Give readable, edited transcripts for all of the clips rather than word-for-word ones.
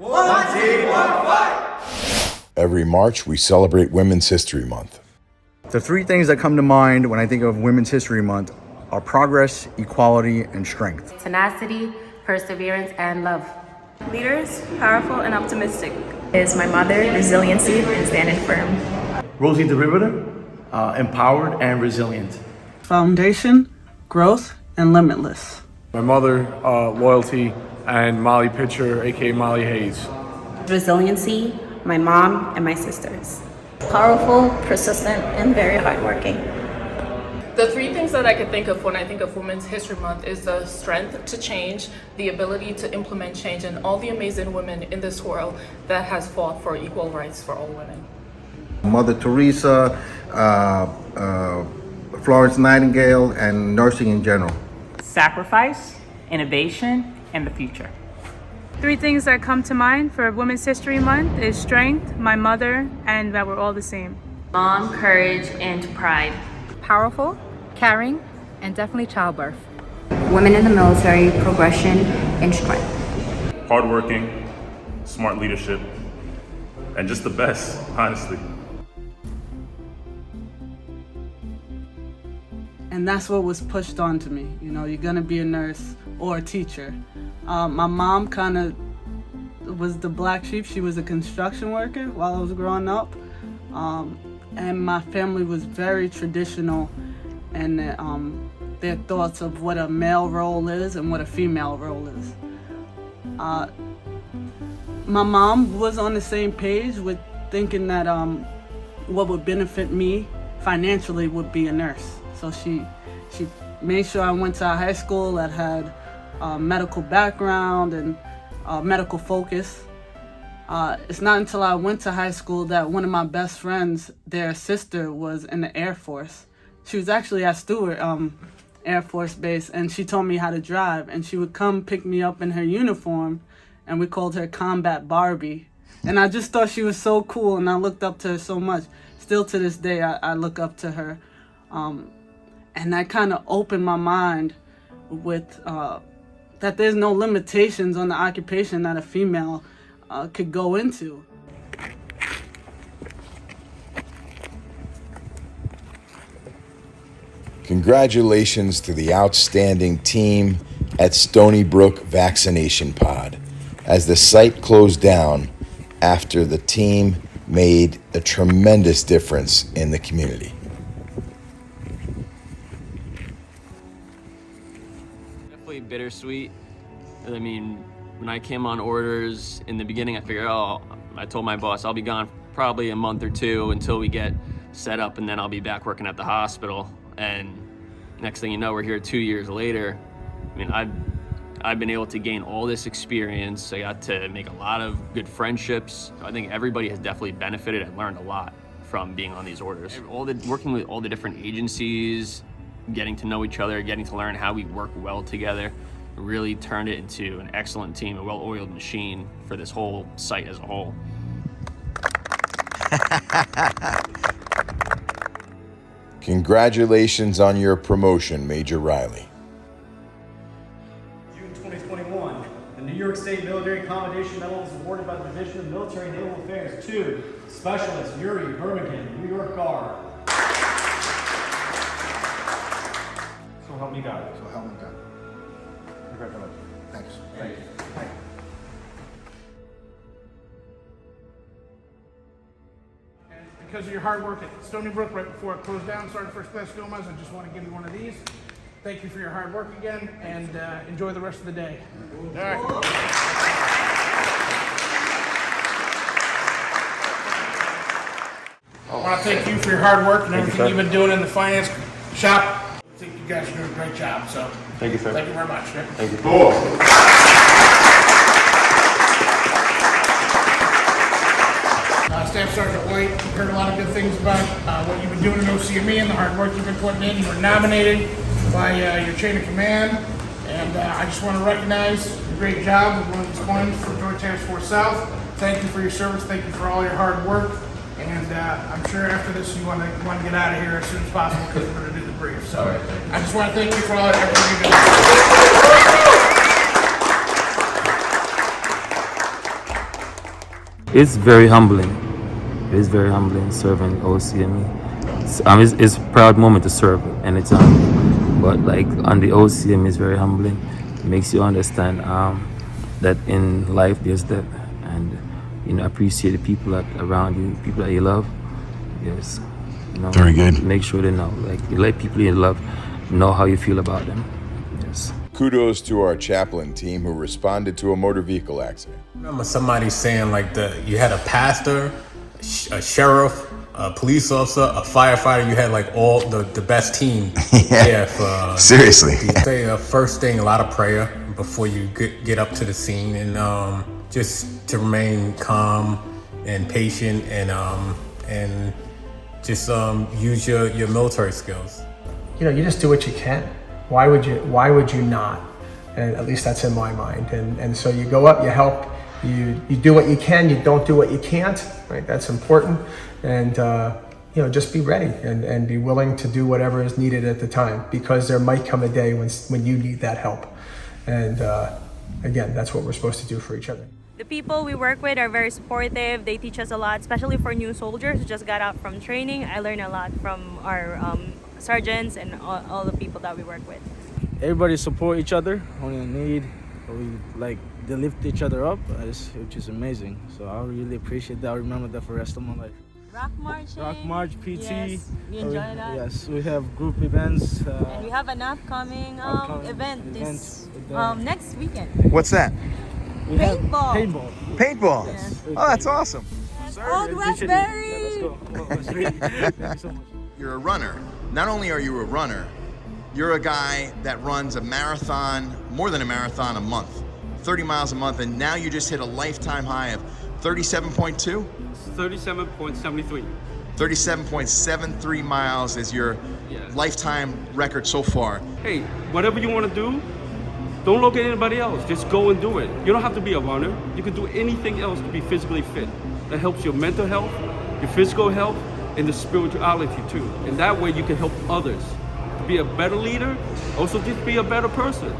One team, one fight! Every March, we celebrate Women's History Month. The three things that come to mind when I think of Women's History Month are progress, equality, and strength. Tenacity, perseverance, and love. Leaders, powerful and optimistic. Is my mother, resiliency, and standing firm. Rosie the Riveter, empowered and resilient. Foundation, growth, and limitless. My mother, loyalty, and Molly Pitcher, aka Molly Hayes. Resiliency, my mom, and my sisters. Powerful, persistent, and very hardworking. The three things that I could think of when I think of Women's History Month is the strength to change, the ability to implement change, and all the amazing women in this world that has fought for equal rights for all women. Mother Teresa, Florence Nightingale, and nursing in general. Sacrifice, innovation, and the future. Three things that come to mind for Women's History Month is strength, my mother, and that we're all the same. Mom, courage, and pride. Powerful, caring, and definitely childbirth. Women in the military, progression, and strength. Hardworking, smart leadership, and just the best, honestly. And that's what was pushed onto me. You know, you're gonna be a nurse or a teacher. My mom kind of was the black sheep. She was a construction worker while I was growing up. And my family was very traditional in their thoughts of what a male role is and what a female role is. My mom was on the same page with thinking that what would benefit me financially would be a nurse. So she made sure I went to a high school that had a medical background and medical focus. It's not until I went to high school that one of my best friends, their sister, was in the Air Force. She was actually at Stewart Air Force Base, and she told me how to drive. And she would come pick me up in her uniform, and we called her Combat Barbie. And I just thought she was so cool, and I looked up to her so much. Still to this day, I look up to her. And that kind of opened my mind with that there's no limitations on the occupation that a female could go into. Congratulations to the outstanding team at Stony Brook Vaccination Pod as the site closed down after the team made a tremendous difference in the community. Definitely bittersweet. I mean, when I came on orders in the beginning, I figured, I told my boss I'll be gone probably a month or two until we get set up, and then I'll be back working at the hospital. And next thing you know, we're here 2 years later. I mean, I've been able to gain all this experience. I got to make a lot of good friendships. I think everybody has definitely benefited and learned a lot from being on these orders. Working with all the different agencies, getting to know each other, getting to learn how we work well together, really turned it into an excellent team, a well-oiled machine for this whole site as a whole. Congratulations on your promotion, Major Riley. June 2021, the New York State Military Commendation Medal is awarded by the Division of Military and Naval Affairs to Specialist Yuri Birmingham, New York Guard. So help me God. So help me God. Congratulations. Thanks. Thank you. And because of your hard work at Stony Brook right before it closed down, Sergeant First Class Gomez, I just want to give you one of these. Thank you for your hard work again, and enjoy the rest of the day. All right. I want to thank you for your hard work and everything you've been doing in the finance shop. I think you guys are doing a great job, so Thank you, sir. thank you very much. Thank you. Staff Sergeant White, we've heard a lot of good things about what you've been doing in OCME and the hard work you've been putting in. You were nominated by your chain of command, and I just want to recognize the great job of one of these points for Joint Task Force South. Thank you for your service. Thank you for all your hard work. And I'm sure after this you want to get out of here as soon as possible because we're going to do the brief. So I just want to thank you for all everything you've done. It's very humbling. It is very humbling serving OCME. It's a proud moment to serve anytime, but like on the OCME, it's very humbling. It makes you understand that in life there's death, and appreciate the people that around you, people that you love. Yes, Very good. Make sure they know, like you let people you love know how you feel about them. Yes. Kudos to our chaplain team who responded to a motor vehicle accident. I remember somebody saying like you had a pastor, a sheriff, a police officer, a firefighter. You had like all the best team. Yeah. Seriously. You say first thing, a lot of prayer before you get up to the scene, and just to remain calm and patient, and just use your military skills. You just do what you can. Why would you not? And at least that's in my mind. And so you go up, you help, you do what you can, you don't do what you can't, right? That's important. And just be ready and be willing to do whatever is needed at the time, because there might come a day when you need that help. And again, that's what we're supposed to do for each other. The people we work with are very supportive. They teach us a lot, especially for new soldiers who just got out from training. I learned a lot from our sergeants and all the people that we work with. Everybody support each other when in need. They lift each other up, which is amazing. So I really appreciate that. I remember that for the rest of my life. Rock March PT. Yes, we enjoy that. Yes, we have group events. And we have an upcoming event this next weekend. What's that? Paintball. Paintball. Yes. Oh, that's awesome. Old Westbury. Yeah, let's go. Thank you so much. You're a runner. Not only are you a runner, you're a guy that runs a marathon, more than a marathon a month, 30 miles a month, and now you just hit a lifetime high of 37.2? 37.73. 37.73 miles is your lifetime record so far. Hey, whatever you want to do, don't look at anybody else. Just go and do it. You don't have to be a runner. You can do anything else to be physically fit. That helps your mental health, your physical health, and the spirituality too. And that way you can help others to be a better leader, also just be a better person.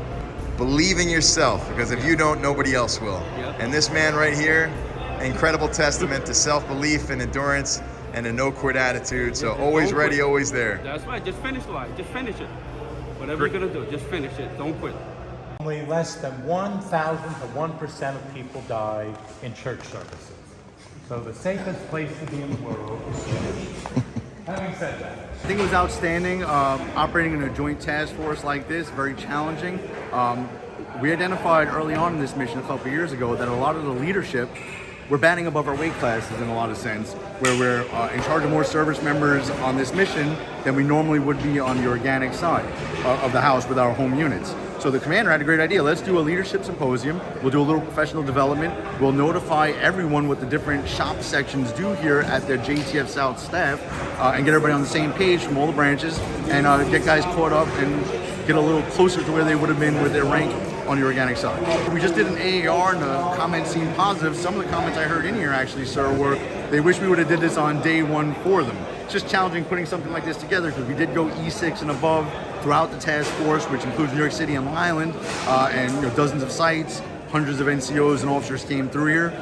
Believe in yourself, because if you don't, nobody else will. And this man right here, incredible testament to self-belief and endurance and a no-quit attitude. So always ready, always there. That's right. Just finish life. Just finish it. Whatever you're gonna do, just finish it. Don't quit. Only less than 1,000 to 1% of people die in church services. So the safest place to be in the world is church. Having said that, I think it was outstanding operating in a joint task force like this, very challenging. We identified early on in this mission a couple of years ago that a lot of the leadership we're batting above our weight classes in a lot of sense, where we're in charge of more service members on this mission than we normally would be on the organic side of the house with our home units. So the commander had a great idea. Let's do a leadership symposium. We'll do a little professional development. We'll notify everyone what the different shop sections do here at the JTF South staff and get everybody on the same page from all the branches and get guys caught up and get a little closer to where they would have been with their rank on the organic side. We just did an AAR and the comments seemed positive. Some of the comments I heard in here actually, sir, were they wish we would have did this on day one for them. It's just challenging putting something like this together because we did go E6 and above throughout the task force, which includes New York City and Long Island, and dozens of sites, hundreds of NCOs and officers came through here.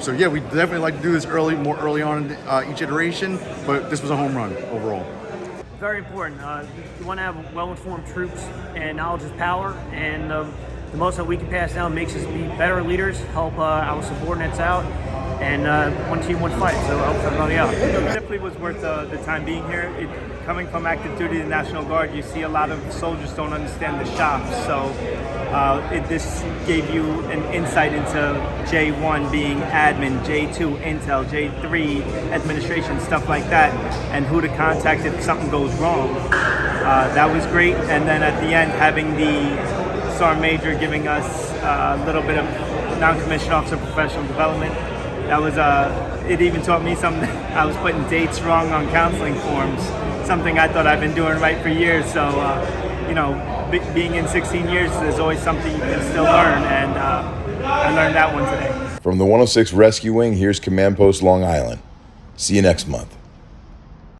So yeah, we definitely like to do this more early on in each iteration, but this was a home run overall. Very important. You want to have well-informed troops, and knowledge is power, and the most that we can pass down makes us be better leaders, help our subordinates out, and one team, one fight, so help everybody out. It definitely was worth the time being here. Coming from active duty to the National Guard, you see a lot of soldiers don't understand the shops, so this gave you an insight into J1 being admin, J2 intel, J3 administration, stuff like that, and who to contact if something goes wrong. That was great, and then at the end having the Sergeant Major giving us a little bit of non-commissioned officer professional development. That was it even taught me something. I was putting dates wrong on counseling forms, something I thought I've been doing right for years. So being in 16 years, there's always something you can still learn, and I learned that one today. From the 106 Rescue Wing, here's Command Post Long Island. See you next month.